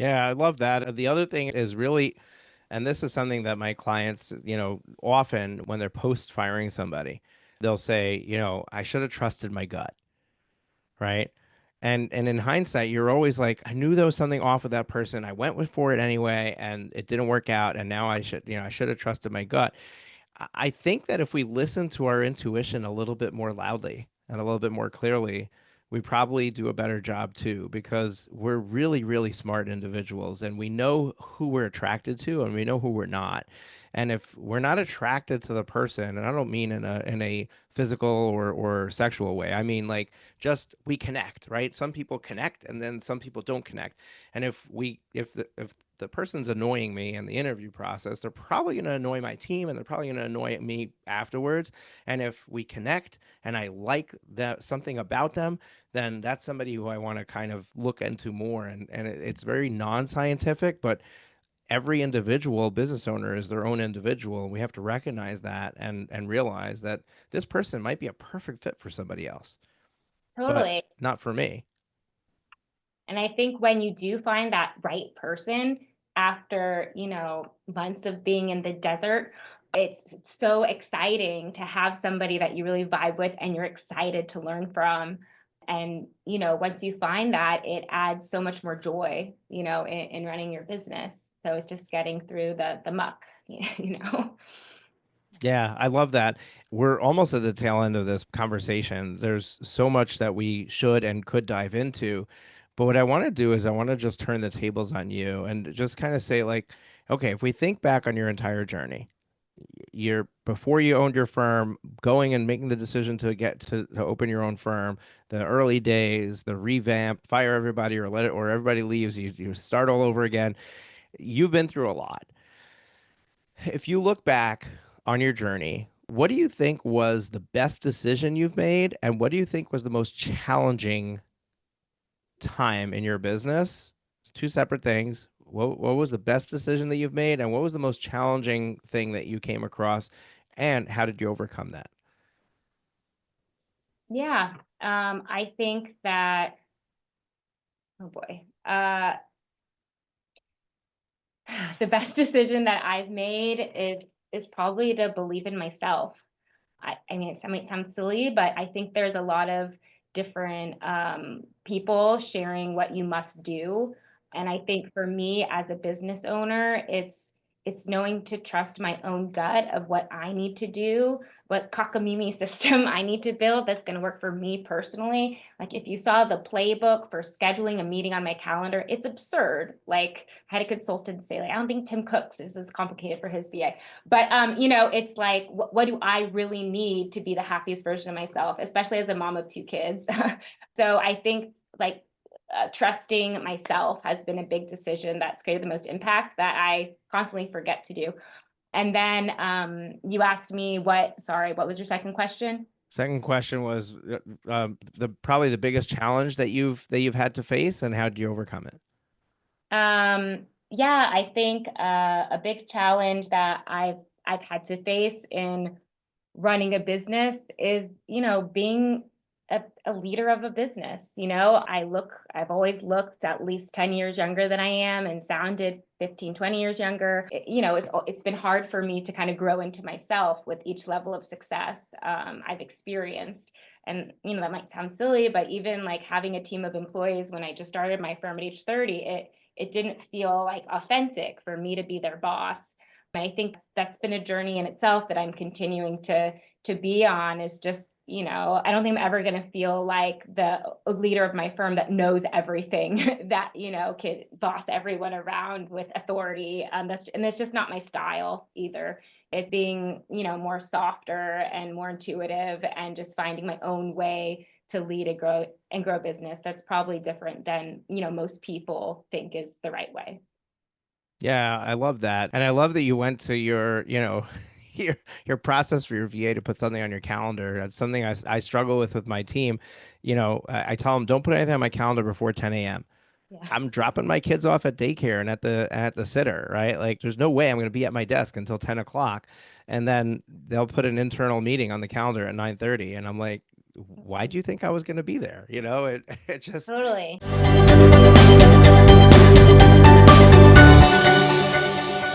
Yeah, I love that. The other thing is really, and this is something that my clients, often when they're post firing somebody, they'll say, I should have trusted my gut, right? And in hindsight, you're always like, I knew there was something off with that person. I went with for it anyway, and it didn't work out. And now I should have trusted my gut. I think that if we listen to our intuition a little bit more loudly and a little bit more clearly, we probably do a better job too, because we're really, really smart individuals and we know who we're attracted to and we know who we're not. And if we're not attracted to the person, and I don't mean in a physical or sexual way, I mean like just we connect, right? Some people connect and then some people don't connect. And if the person's annoying me in the interview process, they're probably going to annoy my team and they're probably going to annoy me afterwards. And if we connect and I like that something about them, then that's somebody who I want to kind of look into more. And it's very non-scientific, but every individual business owner is their own individual. And we have to recognize that and realize that this person might be a perfect fit for somebody else, but Totally. not for me. And I think when you do find that right person after, months of being in the desert, it's so exciting to have somebody that you really vibe with and you're excited to learn from. And, once you find that, it adds so much more joy, in running your business. So it's just getting through the muck, you know. Yeah, I love that. We're almost at the tail end of this conversation. There's so much that we should and could dive into. But what I want to do is I want to just turn the tables on you and just kind of say, like, okay, if we think back on your entire journey, you're before you owned your firm, going and making the decision to get to open your own firm, the early days, the revamp, fire everybody or let it or everybody leaves, you start all over again. You've been through a lot. If you look back on your journey, what do you think was the best decision you've made? And what do you think was the most challenging time in your business? It's two separate things. What was the best decision that you've made? And what was the most challenging thing that you came across? And how did you overcome that? Yeah. I think that, oh boy, the best decision that I've made is probably to believe in myself. I mean, it might sound silly, but I think there's a lot of different people sharing what you must do. And I think for me as a business owner, it's knowing to trust my own gut of what I need to do, what cockamamie system I need to build that's going to work for me personally. Like if you saw the playbook for scheduling a meeting on my calendar, it's absurd. Like I had a consultant say, like, I don't think Tim Cook's is as complicated for his VA. But it's like, what do I really need to be the happiest version of myself, especially as a mom of two kids? So I think like trusting myself has been a big decision that's created the most impact that I constantly forget to do. And then you asked me what was your second question? Second question was the probably the biggest challenge that you've had to face, and how did you overcome it? Yeah, I think a big challenge that I've had to face in running a business is, being a leader of a business. I've always looked at least 10 years younger than I am and sounded 15, 20 years younger. It's been hard for me to kind of grow into myself with each level of success I've experienced. And, that might sound silly, but even like having a team of employees when I just started my firm at age 30, it didn't feel like authentic for me to be their boss. I think that's been a journey in itself that I'm continuing to be on is just, I don't think I'm ever going to feel like the leader of my firm that knows everything that, could boss everyone around with authority. That's just not my style either. It being, more softer and more intuitive and just finding my own way to lead and grow business. That's probably different than, most people think is the right way. Yeah, I love that. And I love that you went to your process for your VA to put something on your calendar. That's something I struggle with my team. I tell them don't put anything on my calendar before 10 a.m. Yeah. I'm dropping my kids off at daycare and at the sitter, right? Like there's no way I'm going to be at my desk until 10 o'clock. And then they'll put an internal meeting on the calendar at 9:30. And I'm like, why do you think I was going to be there? It it just Totally.